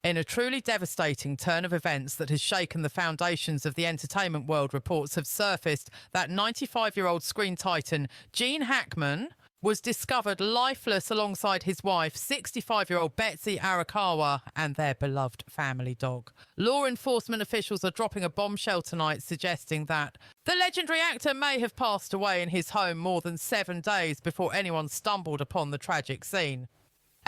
In a truly devastating turn of events that has shaken the foundations of the entertainment world, reports have surfaced that 95-year-old screen titan Gene Hackman was discovered lifeless alongside his wife, 65-year-old Betsy Arakawa, and their beloved family dog. Law enforcement officials are dropping a bombshell tonight, suggesting that the legendary actor may have passed away in his home more than 7 days before anyone stumbled upon the tragic scene.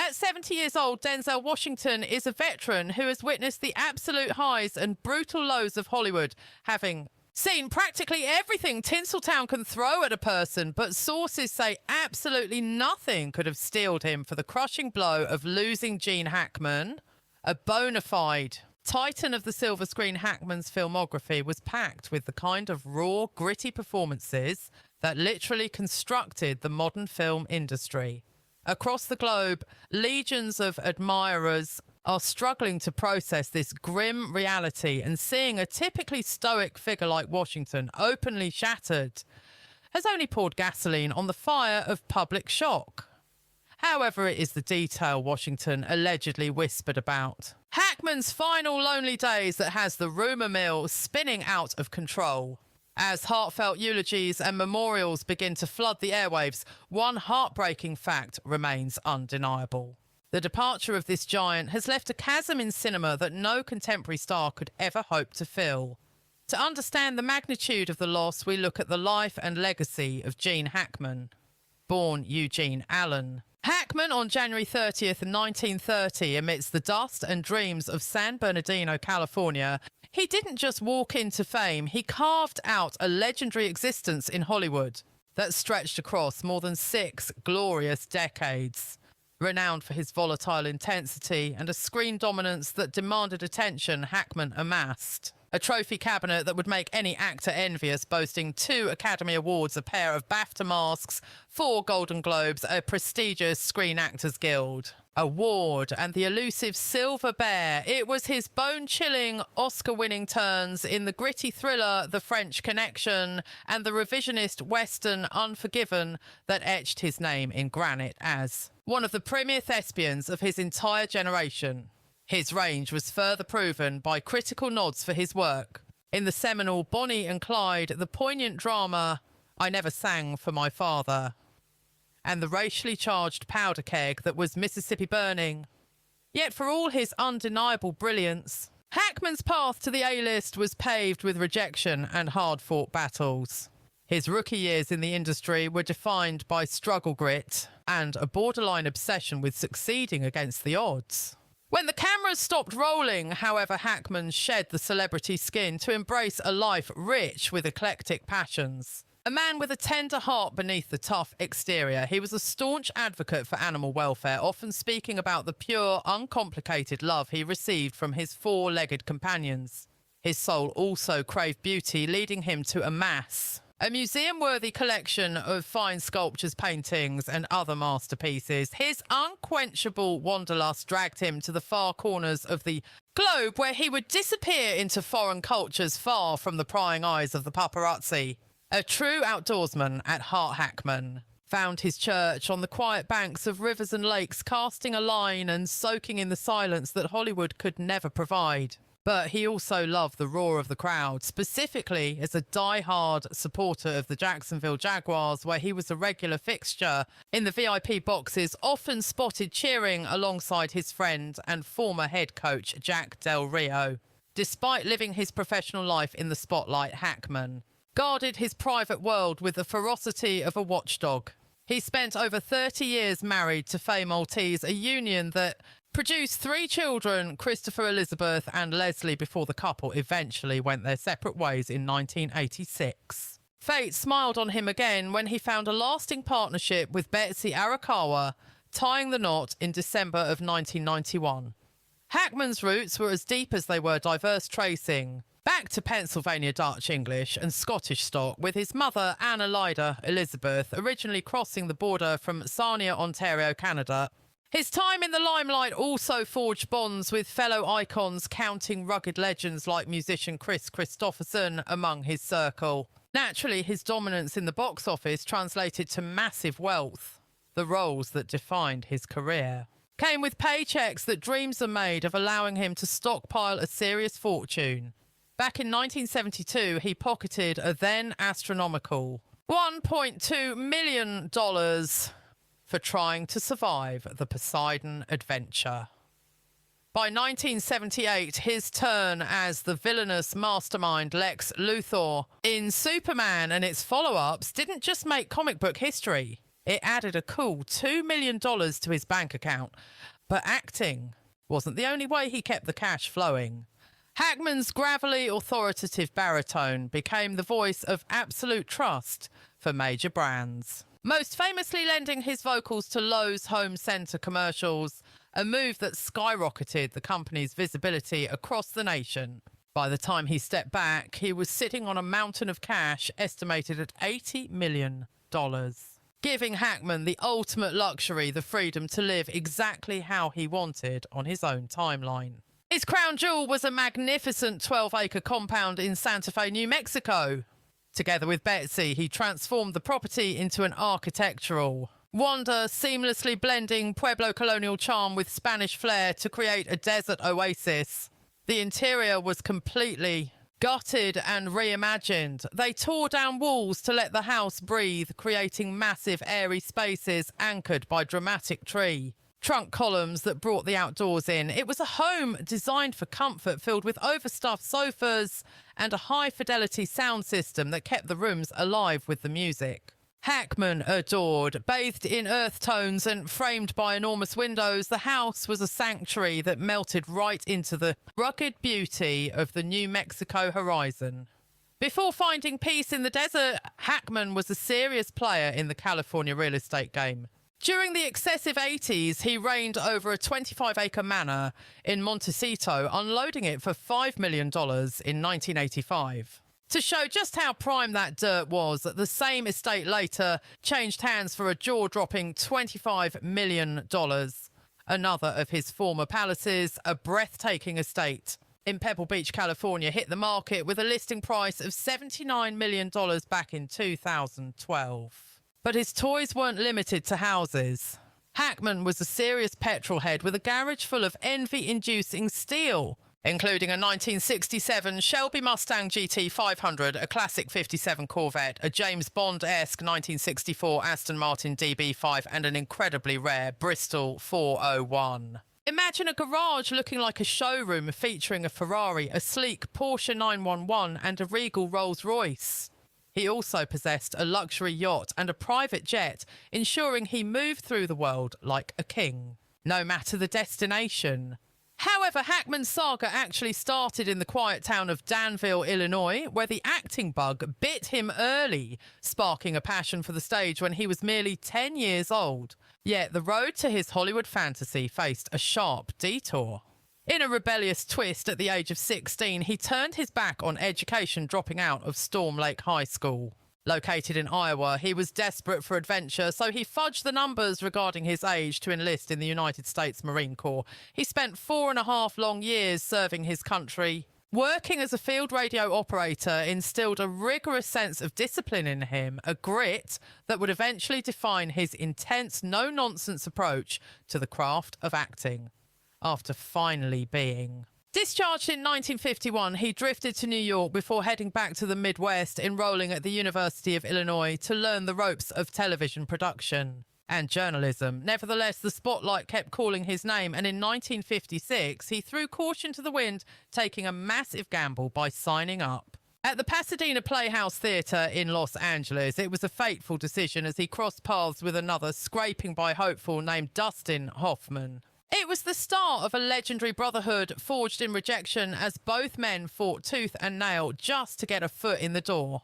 At 70 years old, Denzel Washington is a veteran who has witnessed the absolute highs and brutal lows of Hollywood, having seen practically everything Tinseltown can throw at a person, but sources say absolutely nothing could have steeled him for the crushing blow of losing Gene Hackman. A bona fide titan of the silver screen, Hackman's filmography was packed with the kind of raw, gritty performances that literally constructed the modern film industry. Across the globe, legions of admirers are struggling to process this grim reality, and seeing a typically stoic figure like Washington openly shattered has only poured gasoline on the fire of public shock. However, it is the detail Washington allegedly whispered about Hackman's final lonely days that has the rumour mill spinning out of control. As heartfelt eulogies and memorials begin to flood the airwaves, one heartbreaking fact remains undeniable. The departure of this giant has left a chasm in cinema that no contemporary star could ever hope to fill. To understand the magnitude of the loss, we look at the life and legacy of Gene Hackman. Born Eugene Allen Hackman on January 30th, 1930, amidst the dust and dreams of San Bernardino, California, he didn't just walk into fame, he carved out a legendary existence in Hollywood that stretched across more than 6 glorious decades. Renowned for his volatile intensity and a screen dominance that demanded attention, Hackman amassed a trophy cabinet that would make any actor envious, boasting 2 Academy Awards, a pair of BAFTA masks, 4 Golden Globes, a prestigious Screen Actors Guild award, and the elusive Silver Bear. It was his bone-chilling, Oscar-winning turns in the gritty thriller The French Connection and the revisionist western Unforgiven that etched his name in granite as one of the premier thespians of his entire generation. His range was further proven by critical nods for his work in the seminal Bonnie and Clyde, the poignant drama I Never Sang for My Father, and the racially charged powder keg that was Mississippi Burning. Yet for all his undeniable brilliance, Hackman's path to the A-list was paved with rejection and hard-fought battles. His rookie years in the industry were defined by struggle grit and a borderline obsession with succeeding against the odds. When the cameras stopped rolling, however, Hackman shed the celebrity skin to embrace a life rich with eclectic passions. A man with a tender heart beneath the tough exterior, he was a staunch advocate for animal welfare, often speaking about the pure, uncomplicated love he received from his 4-legged companions. His soul also craved beauty, leading him to amass a museum-worthy collection of fine sculptures, paintings, and other masterpieces. His unquenchable wanderlust dragged him to the far corners of the globe, where he would disappear into foreign cultures far from the prying eyes of the paparazzi. A true outdoorsman at heart, Hackman found his church on the quiet banks of rivers and lakes, casting a line and soaking in the silence that Hollywood could never provide. But he also loved the roar of the crowd, specifically as a die-hard supporter of the Jacksonville Jaguars, where he was a regular fixture in the VIP boxes, often spotted cheering alongside his friend and former head coach Jack Del Rio. Despite living his professional life in the spotlight, Hackman guarded his private world with the ferocity of a watchdog. He spent over 30 years married to Faye Maltese, a union that produced 3 children, Christopher, Elizabeth and Leslie, before the couple eventually went their separate ways in 1986. Fate smiled on him again when he found a lasting partnership with Betsy Arakawa, tying the knot in December of 1991. Hackman's roots were as deep as they were diverse, tracing back to Pennsylvania Dutch English and Scottish stock, with his mother, Anna Lyda Elizabeth, originally crossing the border from Sarnia, Ontario, Canada. His time in the limelight also forged bonds with fellow icons, counting rugged legends like musician Chris Christopherson among his circle. Naturally, his dominance in the box office translated to massive wealth, the roles that defined his career. came with paychecks that dreams are made of allowing him to stockpile a serious fortune. Back in 1972, he pocketed a then astronomical $1.2 million for trying to survive the Poseidon adventure. By 1978, his turn as the villainous mastermind Lex Luthor in Superman and its follow-ups didn't just make comic book history. It added a cool $2 million to his bank account. But acting wasn't the only way he kept the cash flowing. Hackman's gravelly, authoritative baritone became the voice of absolute trust for major brands, most famously lending his vocals to Lowe's home centre commercials, a move that skyrocketed the company's visibility across the nation. By the time he stepped back, he was sitting on a mountain of cash estimated at $80 million, giving Hackman the ultimate luxury, the freedom to live exactly how he wanted on his own timeline. His crown jewel was a magnificent 12-acre compound in Santa Fe, New Mexico. Together with Betsy, he transformed the property into an architectural wonder, seamlessly blending Pueblo colonial charm with Spanish flair to create a desert oasis. The interior was completely gutted and reimagined. They tore down walls to let the house breathe, creating massive airy spaces anchored by dramatic trunk columns that brought the outdoors in. It was a home designed for comfort, filled with overstuffed sofas and a high-fidelity sound system that kept the rooms alive with the music. Hackman adored. Bathed in earth tones and framed by enormous windows, the house was a sanctuary that melted right into the rugged beauty of the New Mexico horizon. Before finding peace in the desert, Hackman was a serious player in the California real estate game. During the excessive 80s, he reigned over a 25-acre manor in Montecito, unloading it for $5 million in 1985. To show just how prime that dirt was, the same estate later changed hands for a jaw-dropping $25 million. Another of his former palaces, a breathtaking estate in Pebble Beach, California, hit the market with a listing price of $79 million back in 2012. But his toys weren't limited to houses. Hackman was a serious petrolhead with a garage full of envy-inducing steel, including a 1967 Shelby Mustang GT 500, a classic 57 Corvette, a James Bond-esque 1964 Aston Martin DB5, and an incredibly rare Bristol 401. Imagine a garage looking like a showroom featuring a Ferrari, a sleek Porsche 911, and a regal Rolls-Royce. He also possessed a luxury yacht and a private jet, ensuring he moved through the world like a king, no matter the destination. However, Hackman's saga actually started in the quiet town of Danville, Illinois, where the acting bug bit him early, sparking a passion for the stage when he was merely 10 years old. Yet the road to his Hollywood fantasy faced a sharp detour. In a rebellious twist at the age of 16, he turned his back on education, dropping out of Storm Lake High School. Located in Iowa, he was desperate for adventure, so he fudged the numbers regarding his age to enlist in the United States Marine Corps. He spent 4.5 long years serving his country. Working as a field radio operator instilled a rigorous sense of discipline in him, a grit that would eventually define his intense, no-nonsense approach to the craft of acting. After finally being discharged in 1951, he drifted to New York before heading back to the Midwest, enrolling at the University of Illinois to learn the ropes of television production and journalism. Nevertheless, the spotlight kept calling his name, and in 1956, he threw caution to the wind, taking a massive gamble by signing up at the Pasadena Playhouse Theatre in Los Angeles. It was a fateful decision as he crossed paths with another scraping by hopeful named Dustin Hoffman. It was the start of a legendary brotherhood forged in rejection as both men fought tooth and nail just to get a foot in the door.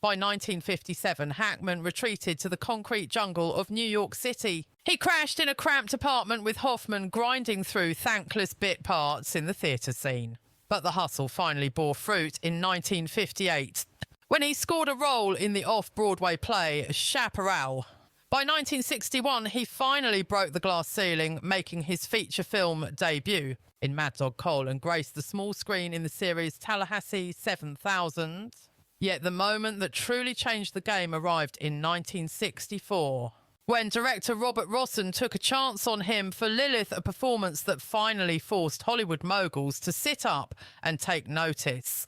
By 1957, Hackman retreated to the concrete jungle of New York City. He crashed in a cramped apartment with Hoffman grinding through thankless bit parts in the theatre scene. But the hustle finally bore fruit in 1958, when he scored a role in the off-Broadway play Chaparral. By 1961, he finally broke the glass ceiling, making his feature film debut in Mad Dog Cole and graced the small screen in the series Tallahassee 7000. Yet the moment that truly changed the game arrived in 1964, when director Robert Rossen took a chance on him for Lilith, a performance that finally forced Hollywood moguls to sit up and take notice.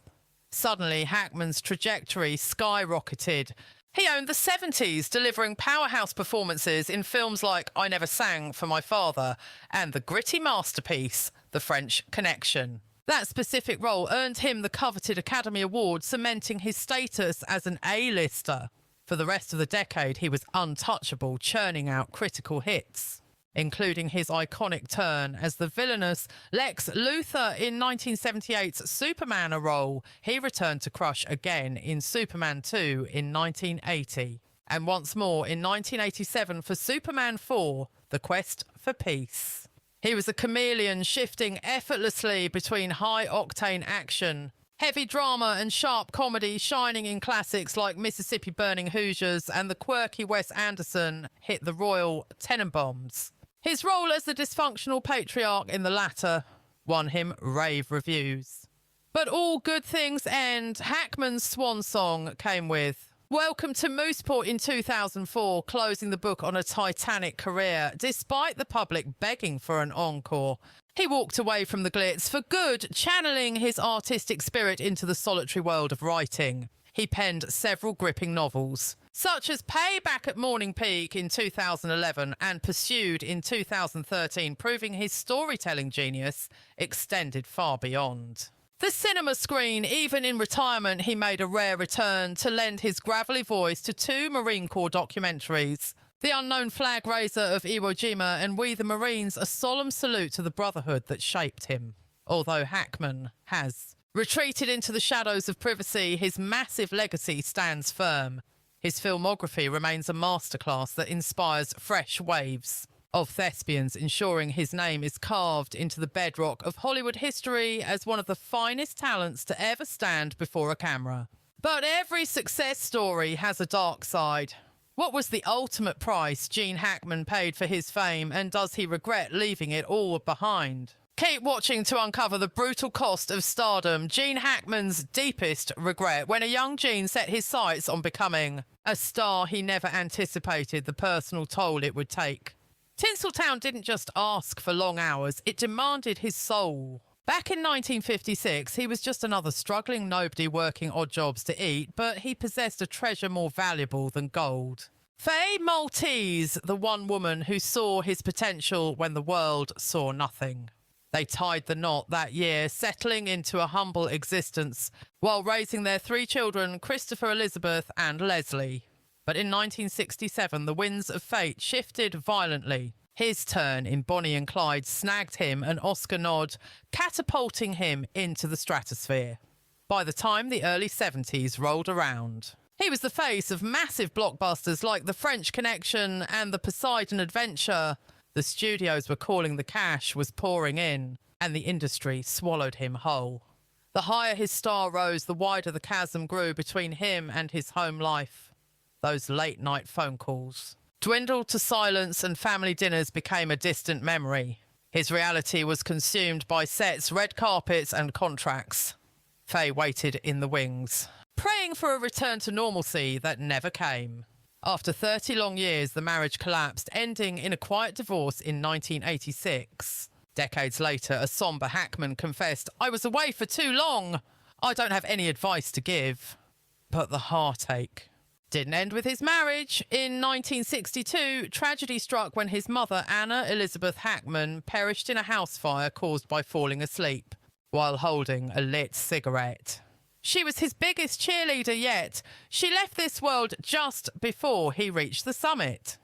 Suddenly, Hackman's trajectory skyrocketed. He owned the 70s, delivering powerhouse performances in films like I Never Sang for My Father and the gritty masterpiece, The French Connection. That specific role earned him the coveted Academy Award, cementing his status as an A-lister. For the rest of the decade, he was untouchable, churning out critical hits, including his iconic turn as the villainous Lex Luthor in 1978's Superman role. He returned to crush again in Superman 2 in 1980, and once more in 1987 for Superman 4, The Quest for Peace. He was a chameleon, shifting effortlessly between high-octane action, heavy drama and sharp comedy, shining in classics like Mississippi Burning Hoosiers and the quirky Wes Anderson hit The Royal Tenenbaums. His role as the dysfunctional patriarch in the latter won him rave reviews. But all good things end. Hackman's swan song came with Welcome to Mooseport in 2004, closing the book on a titanic career, despite the public begging for an encore. He walked away from the glitz for good, channeling his artistic spirit into the solitary world of writing. He penned several gripping novels, such as Payback at Morning Peak in 2011 and Pursued in 2013, proving his storytelling genius extended far beyond the cinema screen. Even in retirement, he made a rare return to lend his gravelly voice to two Marine Corps documentaries, The Unknown Flag Raiser of Iwo Jima and We the Marines, a solemn salute to the brotherhood that shaped him. Although Hackman has retreated into the shadows of privacy, his massive legacy stands firm. His filmography remains a masterclass that inspires fresh waves of thespians, ensuring his name is carved into the bedrock of Hollywood history as one of the finest talents to ever stand before a camera. But every success story has a dark side. What was the ultimate price Gene Hackman paid for his fame, and does he regret leaving it all behind? Keep watching to uncover the brutal cost of stardom, Gene Hackman's deepest regret when a young Gene set his sights on becoming a star he never anticipated the personal toll it would take. Tinseltown didn't just ask for long hours, it demanded his soul. Back in 1956, he was just another struggling nobody working odd jobs to eat, but he possessed a treasure more valuable than gold. Faye Maltese, the one woman who saw his potential when the world saw nothing. They tied the knot that year, settling into a humble existence while raising their three children, Christopher, Elizabeth and Leslie. But in 1967, the winds of fate shifted violently. His turn in Bonnie and Clyde snagged him an Oscar nod, catapulting him into the stratosphere. By the time the early 70s rolled around, he was the face of massive blockbusters like The French Connection and The Poseidon Adventure. The studios were calling the cash was pouring in, and the industry swallowed him whole. The higher his star rose, the wider the chasm grew between him and his home life. Those late-night phone calls dwindled to silence, and family dinners became a distant memory. His reality was consumed by sets, red carpets and contracts. Faye waited in the wings, praying for a return to normalcy that never came. After 30 long years, the marriage collapsed, ending in a quiet divorce in 1986. Decades later, a somber Hackman confessed, "I was away for too long. I don't have any advice to give." But the heartache didn't end with his marriage. In 1962, tragedy struck when his mother, Anna Elizabeth Hackman, perished in a house fire caused by falling asleep while holding a lit cigarette. She was his biggest cheerleader yet. She left this world just before he reached the summit,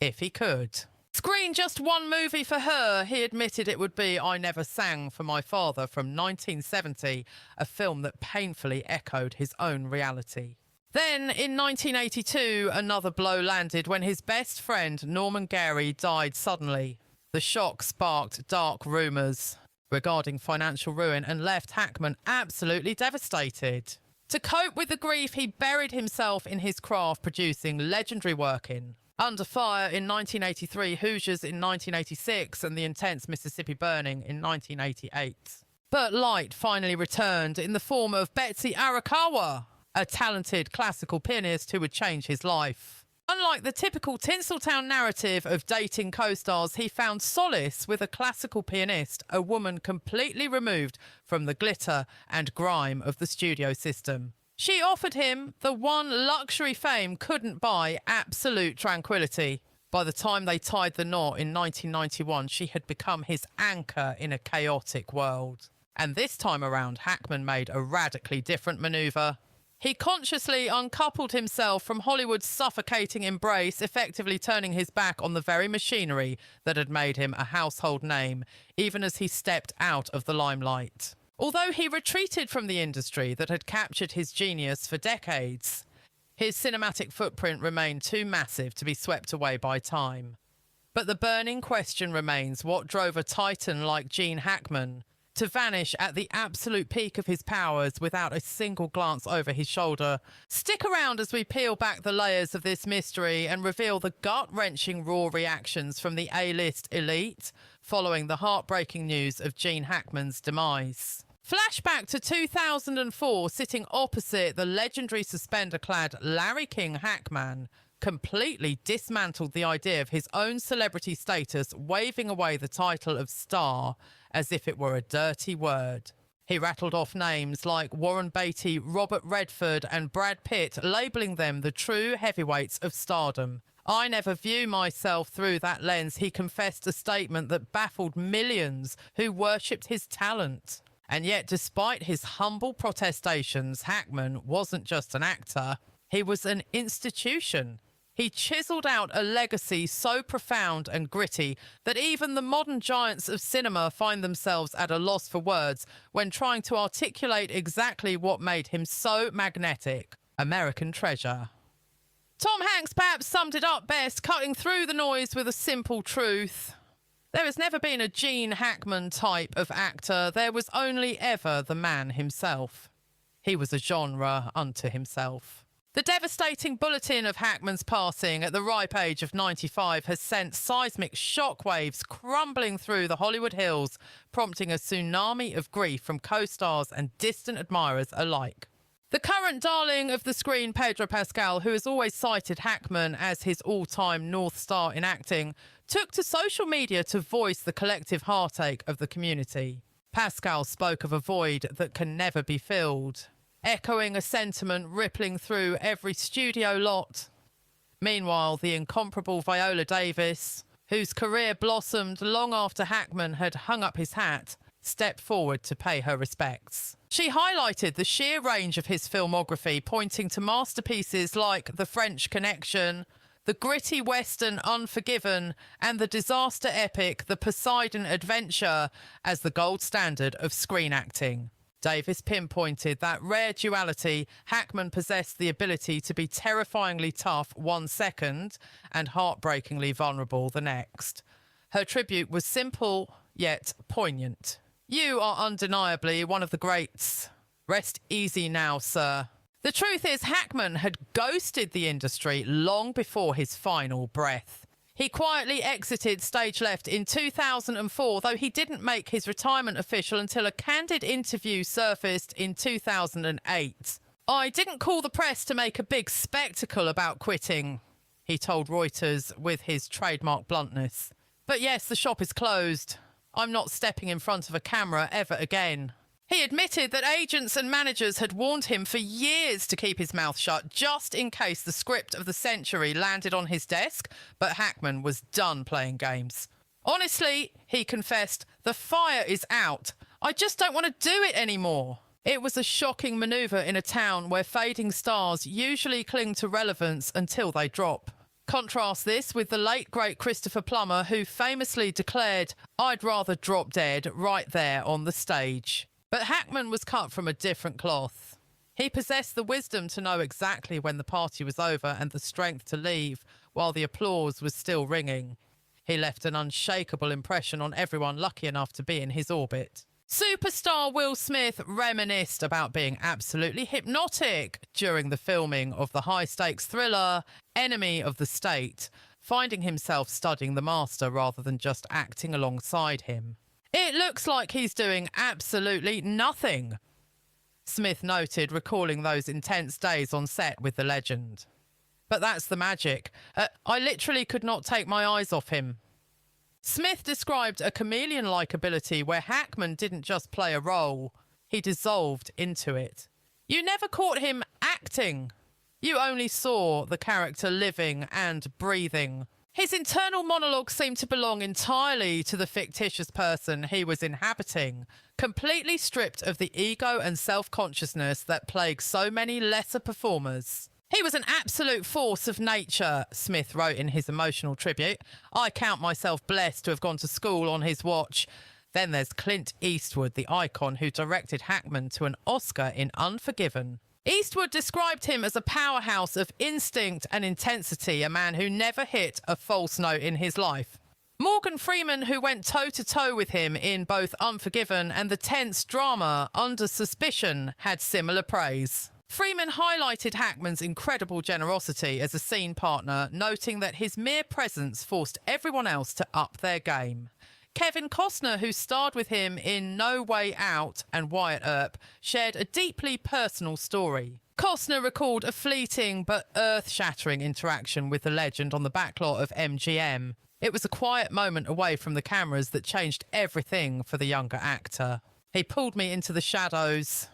if he could. Screen just one movie for her. He admitted it would be I Never Sang for My Father from 1970, a film that painfully echoed his own reality. Then, in 1982, another blow landed when his best friend, Norman Gary, died suddenly. The shock sparked dark rumours regarding financial ruin and left Hackman absolutely devastated. To cope with the grief, he buried himself in his craft, producing legendary work in Under Fire in 1983, Hoosiers in 1986, and The Intense Mississippi Burning in 1988. But light finally returned in the form of Betsy Arakawa, a talented classical pianist who would change his life. Unlike the typical Tinseltown narrative of dating co-stars, he found solace with a classical pianist, a woman completely removed from the glitter and grime of the studio system. She offered him the one luxury fame couldn't buy: absolute tranquility. By the time they tied the knot in 1991, she had become his anchor in a chaotic world. And this time around, Hackman made a radically different manoeuvre. He consciously uncoupled himself from Hollywood's suffocating embrace, effectively turning his back on the very machinery that had made him a household name, even as he stepped out of the limelight. Although he retreated from the industry that had captured his genius for decades, his cinematic footprint remained too massive to be swept away by time. But the burning question remains: what drove a titan like Gene Hackman to vanish at the absolute peak of his powers without a single glance over his shoulder? Stick around as we peel back the layers of this mystery and reveal the gut-wrenching raw reactions from the A-list elite following the heartbreaking news of Gene Hackman's demise. Flashback to 2004, sitting opposite the legendary suspender-clad Larry King Hackman completely dismantled the idea of his own celebrity status, waving away the title of star as if it were a dirty word. He rattled off names like Warren Beatty, Robert Redford and Brad Pitt, labelling them the true heavyweights of stardom. "I never view myself through that lens," he confessed, a statement that baffled millions who worshipped his talent. And yet, despite his humble protestations, Hackman wasn't just an actor, he was an institution. He chiseled out a legacy so profound and gritty that even the modern giants of cinema find themselves at a loss for words when trying to articulate exactly what made him so magnetic. American treasure. Tom Hanks perhaps summed it up best, cutting through the noise with a simple truth. There has never been a Gene Hackman type of actor. There was only ever the man himself. He was a genre unto himself. The devastating bulletin of Hackman's passing at the ripe age of 95 has sent seismic shockwaves crumbling through the Hollywood hills, prompting a tsunami of grief from co-stars and distant admirers alike. The current darling of the screen, Pedro Pascal, who has always cited Hackman as his all-time North Star in acting, took to social media to voice the collective heartache of the community. Pascal spoke of a void that can never be filled, echoing a sentiment rippling through every studio lot. Meanwhile, the incomparable Viola Davis, whose career blossomed long after Hackman had hung up his hat, stepped forward to pay her respects. She highlighted the sheer range of his filmography, pointing to masterpieces like The French Connection, the gritty western Unforgiven, and the disaster epic The Poseidon Adventure as the gold standard of screen acting. Davis pinpointed that rare duality: Hackman possessed the ability to be terrifyingly tough one second and heartbreakingly vulnerable the next. Her tribute was simple yet poignant. "You are undeniably one of the greats. Rest easy now, sir." The truth is, Hackman had ghosted the industry long before his final breath. He quietly exited stage left in 2004, though he didn't make his retirement official until a candid interview surfaced in 2008. "I didn't call the press to make a big spectacle about quitting," he told Reuters with his trademark bluntness. "But yes, the shop is closed. I'm not stepping in front of a camera ever again." He admitted that agents and managers had warned him for years to keep his mouth shut, just in case the script of the century landed on his desk, but Hackman was done playing games. "Honestly," he confessed, "the fire is out. I just don't want to do it anymore." It was a shocking manoeuvre in a town where fading stars usually cling to relevance until they drop. Contrast this with the late, great Christopher Plummer, who famously declared, "I'd rather drop dead right there on the stage." But Hackman was cut from a different cloth. He possessed the wisdom to know exactly when the party was over and the strength to leave while the applause was still ringing. He left an unshakable impression on everyone lucky enough to be in his orbit. Superstar Will Smith reminisced about being absolutely hypnotic during the filming of the high-stakes thriller Enemy of the State, finding himself studying the master rather than just acting alongside him. "It looks like he's doing absolutely nothing," Smith noted, recalling those intense days on set with the legend. But that's the magic. I literally could not take my eyes off him. Smith described a chameleon-like ability where Hackman didn't just play a role, he dissolved into it. You never caught him acting. You only saw the character living and breathing. His internal monologue seemed to belong entirely to the fictitious person he was inhabiting, completely stripped of the ego and self-consciousness that plague so many lesser performers. He was an absolute force of nature, Smith wrote in his emotional tribute. I count myself blessed to have gone to school on his watch. Then there's Clint Eastwood, the icon who directed Hackman to an Oscar in Unforgiven. Eastwood described him as a powerhouse of instinct and intensity, a man who never hit a false note in his life. Morgan Freeman, who went toe-to-toe with him in both Unforgiven and the tense drama Under Suspicion, had similar praise. Freeman highlighted Hackman's incredible generosity as a scene partner, noting that his mere presence forced everyone else to up their game. Kevin Costner, who starred with him in No Way Out and Wyatt Earp, shared a deeply personal story. Costner recalled a fleeting but earth-shattering interaction with the legend on the backlot of MGM. It was a quiet moment away from the cameras that changed everything for the younger actor. He pulled me into the shadows.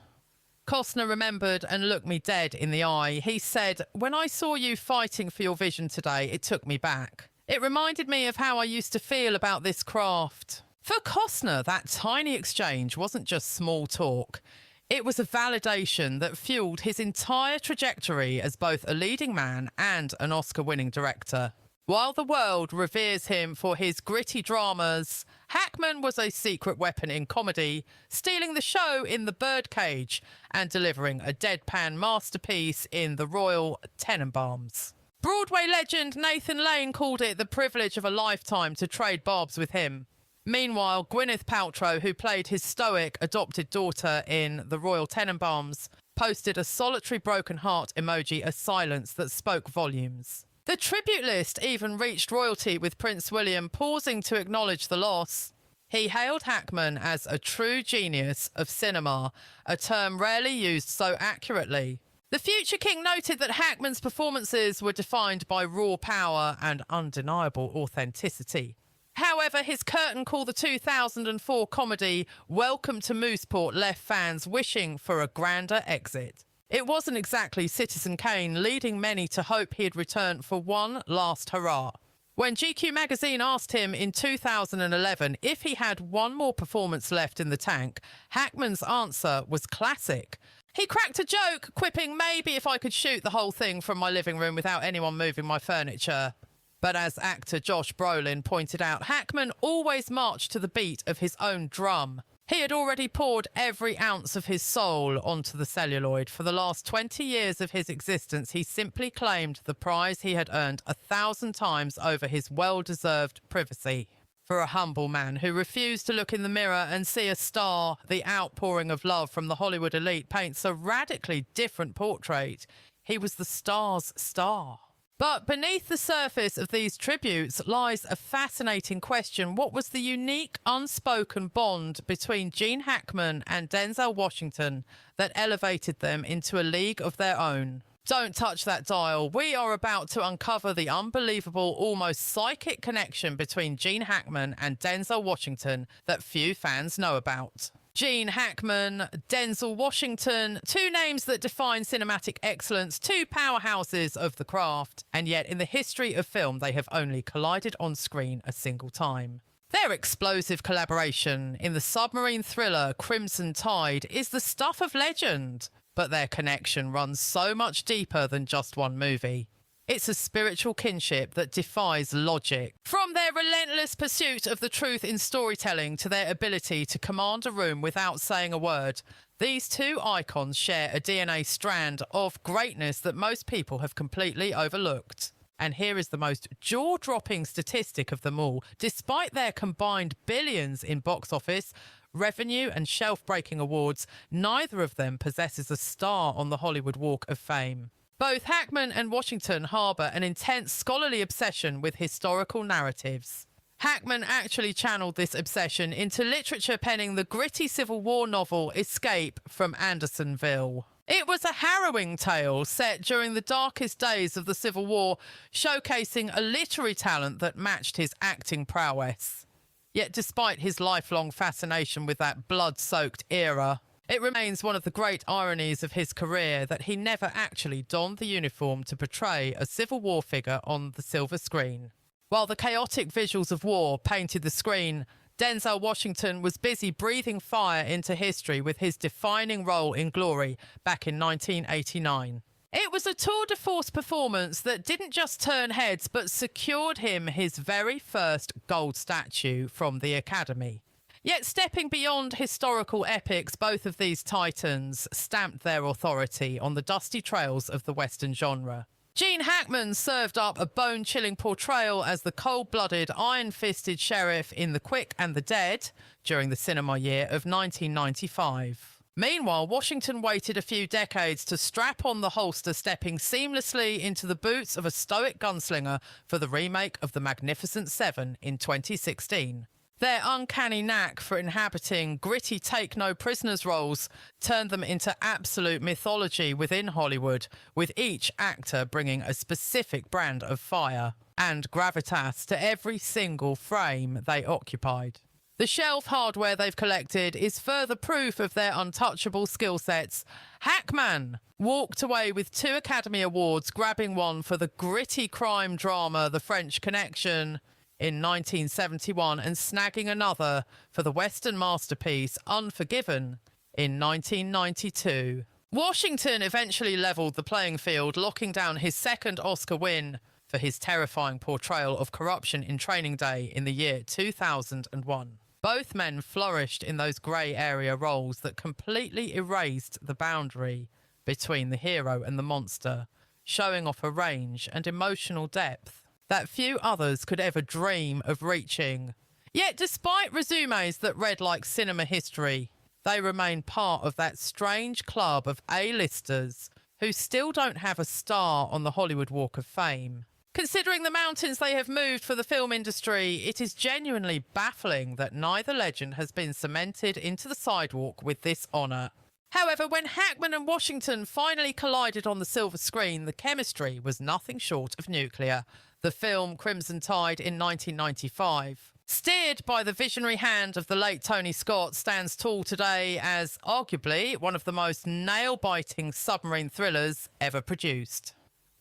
Costner remembered and looked me dead in the eye. He said, "When I saw you fighting for your vision today, it took me back. It reminded me of how I used to feel about this craft." For Costner, that tiny exchange wasn't just small talk. It was a validation that fueled his entire trajectory as both a leading man and an Oscar-winning director. While the world reveres him for his gritty dramas, Hackman was a secret weapon in comedy, stealing the show in The Birdcage and delivering a deadpan masterpiece in The Royal Tenenbaums. Broadway legend Nathan Lane called it the privilege of a lifetime to trade barbs with him. Meanwhile, Gwyneth Paltrow, who played his stoic adopted daughter in The Royal Tenenbaums, posted a solitary broken heart emoji of silence that spoke volumes. The tribute list even reached royalty, with Prince William pausing to acknowledge the loss. He hailed Hackman as a true genius of cinema, a term rarely used so accurately. The future king noted that Hackman's performances were defined by raw power and undeniable authenticity. However, his curtain call, the 2004 comedy Welcome to Mooseport, left fans wishing for a grander exit. It wasn't exactly Citizen Kane, leading many to hope he'd return for one last hurrah. When GQ magazine asked him in 2011 if he had one more performance left in the tank, Hackman's answer was classic. He cracked a joke, quipping, "Maybe if I could shoot the whole thing from my living room without anyone moving my furniture." But as actor Josh Brolin pointed out, Hackman always marched to the beat of his own drum. He had already poured every ounce of his soul onto the celluloid. For the last 20 years of his existence, he simply claimed the prize he had earned 1,000 times over his well-deserved privacy. For a humble man who refused to look in the mirror and see a star, the outpouring of love from the Hollywood elite paints a radically different portrait. He was the star's star. But beneath the surface of these tributes lies a fascinating question. What was the unique, unspoken bond between Gene Hackman and Denzel Washington that elevated them into a league of their own? Don't touch that dial. We are about to uncover the unbelievable, almost psychic connection between Gene Hackman and Denzel Washington that few fans know about. Gene Hackman, Denzel Washington, two names that define cinematic excellence, two powerhouses of the craft, and yet in the history of film they have only collided on screen a single time. Their explosive collaboration in the submarine thriller Crimson Tide is the stuff of legend, but their connection runs so much deeper than just one movie. It's a spiritual kinship that defies logic. From their relentless pursuit of the truth in storytelling to their ability to command a room without saying a word, these two icons share a DNA strand of greatness that most people have completely overlooked. And here is the most jaw-dropping statistic of them all. Despite their combined billions in box office, revenue and shelf-breaking awards, neither of them possesses a star on the Hollywood Walk of Fame. Both Hackman and Washington harbour an intense scholarly obsession with historical narratives. Hackman actually channeled this obsession into literature, penning the gritty Civil War novel Escape from Andersonville. It was a harrowing tale set during the darkest days of the Civil War, showcasing a literary talent that matched his acting prowess. Yet despite his lifelong fascination with that blood-soaked era, it remains one of the great ironies of his career that he never actually donned the uniform to portray a Civil War figure on the silver screen. While the chaotic visuals of war painted the screen, Denzel Washington was busy breathing fire into history with his defining role in Glory back in 1989. It was a tour de force performance that didn't just turn heads but secured him his very first gold statue from the Academy. Yet stepping beyond historical epics, both of these titans stamped their authority on the dusty trails of the Western genre. Gene Hackman served up a bone-chilling portrayal as the cold-blooded, iron-fisted sheriff in The Quick and the Dead during the cinema year of 1995. Meanwhile, Washington waited a few decades to strap on the holster, stepping seamlessly into the boots of a stoic gunslinger for the remake of The Magnificent Seven in 2016. Their uncanny knack for inhabiting gritty take-no-prisoners roles turned them into absolute mythology within Hollywood, with each actor bringing a specific brand of fire and gravitas to every single frame they occupied. The shelf hardware they've collected is further proof of their untouchable skill sets. Hackman walked away with 2 Academy Awards, grabbing one for the gritty crime drama The French Connection in 1971 and snagging another for the Western masterpiece Unforgiven in 1992. Washington eventually levelled the playing field, locking down his second Oscar win for his terrifying portrayal of corruption in Training Day in the year 2001. Both men flourished in those grey area roles that completely erased the boundary between the hero and the monster, showing off a range and emotional depth that few others could ever dream of reaching. Yet despite resumes that read like cinema history, they remain part of that strange club of A-listers who still don't have a star on the Hollywood Walk of Fame. Considering the mountains they have moved for the film industry, it is genuinely baffling that neither legend has been cemented into the sidewalk with this honour. However, when Hackman and Washington finally collided on the silver screen, the chemistry was nothing short of nuclear. The film Crimson Tide in 1995, steered by the visionary hand of the late Tony Scott, stands tall today as arguably one of the most nail-biting submarine thrillers ever produced.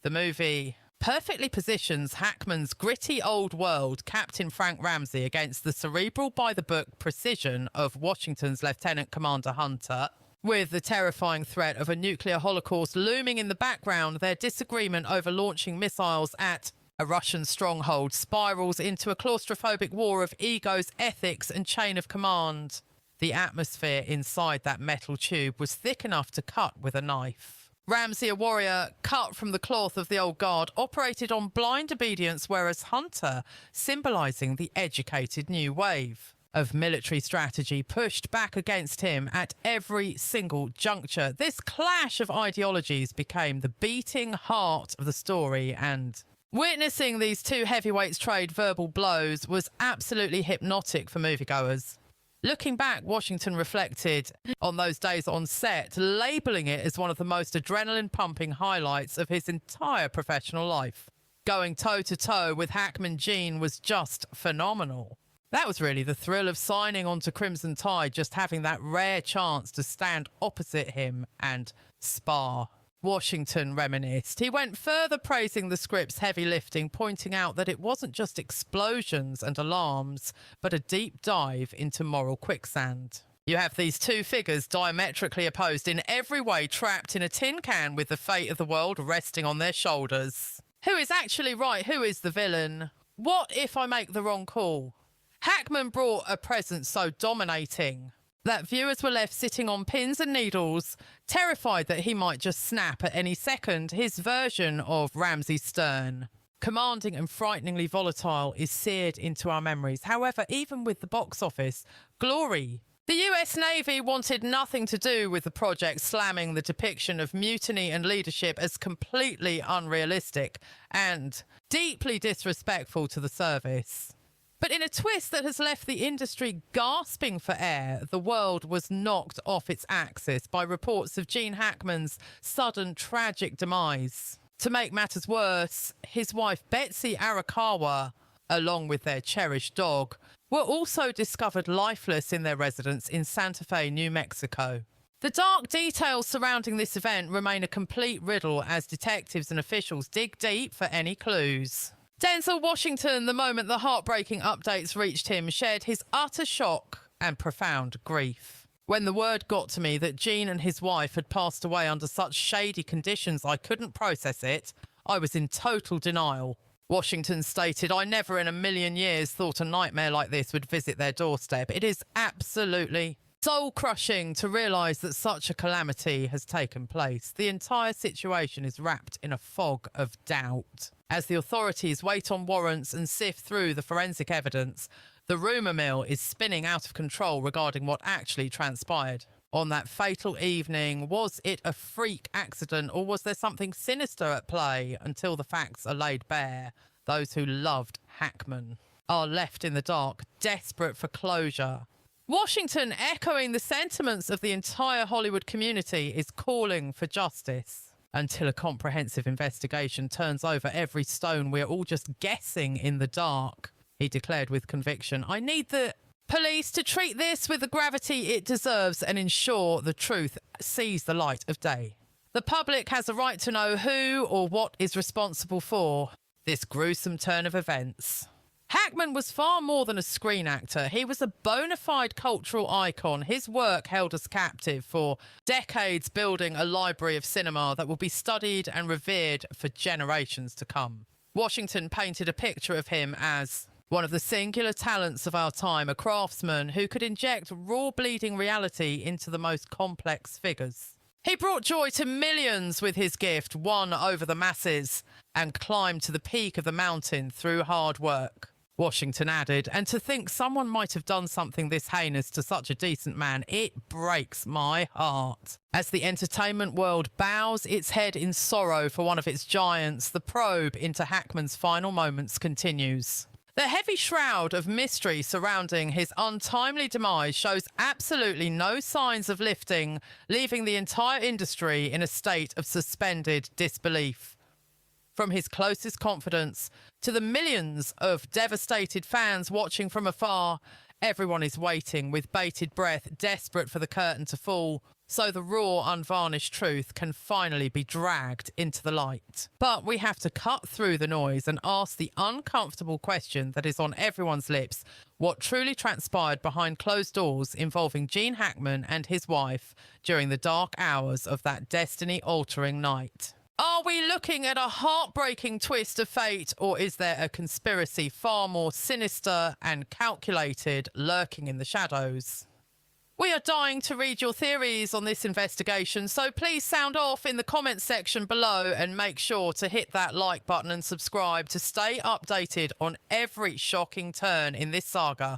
The movie perfectly positions Hackman's gritty old world Captain Frank Ramsey against the cerebral by-the-book precision of Washington's Lieutenant Commander Hunter. With the terrifying threat of a nuclear holocaust looming in the background, their disagreement over launching missiles at a Russian stronghold spirals into a claustrophobic war of egos, ethics, and chain of command. The atmosphere inside that metal tube was thick enough to cut with a knife. Ramsey, a warrior cut from the cloth of the old guard, operated on blind obedience, whereas Hunter, symbolising the educated new wave of military strategy, pushed back against him at every single juncture. This clash of ideologies became the beating heart of the story, and witnessing these two heavyweights trade verbal blows was absolutely hypnotic for moviegoers. Looking back, Washington reflected on those days on set, labelling it as one of the most adrenaline-pumping highlights of his entire professional life. Going toe-to-toe with Hackman Gene was just phenomenal. That was really the thrill of signing on to Crimson Tide, just having that rare chance to stand opposite him and spar. Washington reminisced. He went further, praising the script's heavy lifting, pointing out that it wasn't just explosions and alarms, but a deep dive into moral quicksand. You have these two figures diametrically opposed in every way, trapped in a tin can with the fate of the world resting on their shoulders. Who is actually right? Who is the villain? What if I make the wrong call? Hackman brought a presence so dominating that viewers were left sitting on pins and needles, terrified that he might just snap at any second. His version of Ramsey Stern, commanding and frighteningly volatile, is seared into our memories. However, even with the box office, Glory, the US Navy wanted nothing to do with the project, slamming the depiction of mutiny and leadership as completely unrealistic and deeply disrespectful to the service. But in a twist that has left the industry gasping for air, the world was knocked off its axis by reports of Gene Hackman's sudden tragic demise. To make matters worse, his wife Betsy Arakawa, along with their cherished dog, were also discovered lifeless in their residence in Santa Fe, New Mexico. The dark details surrounding this event remain a complete riddle as detectives and officials dig deep for any clues. Denzel Washington, the moment the heartbreaking updates reached him, shared his utter shock and profound grief. When the word got to me that Gene and his wife had passed away under such shady conditions I couldn't process it, I was in total denial. Washington stated, "I never in a million years thought a nightmare like this would visit their doorstep. It is absolutely soul-crushing to realise that such a calamity has taken place. The entire situation is wrapped in a fog of doubt. As the authorities wait on warrants and sift through the forensic evidence, the rumour mill is spinning out of control regarding what actually transpired. On that fatal evening, was it a freak accident or was there something sinister at play? Until the facts are laid bare, those who loved Hackman are left in the dark, desperate for closure." Washington, echoing the sentiments of the entire Hollywood community, is calling for justice. "Until a comprehensive investigation turns over every stone, we're all just guessing in the dark," he declared with conviction. "I need the police to treat this with the gravity it deserves and ensure the truth sees the light of day. The public has a right to know who or what is responsible for this gruesome turn of events." Hackman was far more than a screen actor. He was a bona fide cultural icon. His work held us captive for decades, building a library of cinema that will be studied and revered for generations to come. Washington painted a picture of him as one of the singular talents of our time, a craftsman who could inject raw bleeding reality into the most complex figures. He brought joy to millions with his gift, won over the masses, and climbed to the peak of the mountain through hard work. Washington added, "And to think someone might have done something this heinous to such a decent man, it breaks my heart." As the entertainment world bows its head in sorrow for one of its giants, the probe into Hackman's final moments continues. The heavy shroud of mystery surrounding his untimely demise shows absolutely no signs of lifting, leaving the entire industry in a state of suspended disbelief. From his closest confidants to the millions of devastated fans watching from afar, everyone is waiting with bated breath, desperate for the curtain to fall, so the raw, unvarnished truth can finally be dragged into the light. But we have to cut through the noise and ask the uncomfortable question that is on everyone's lips: what truly transpired behind closed doors involving Gene Hackman and his wife during the dark hours of that destiny-altering night? Are we looking at a heartbreaking twist of fate, or is there a conspiracy far more sinister and calculated lurking in the shadows? We are dying to read your theories on this investigation, so please sound off in the comments section below and make sure to hit that like button and subscribe to stay updated on every shocking turn in this saga.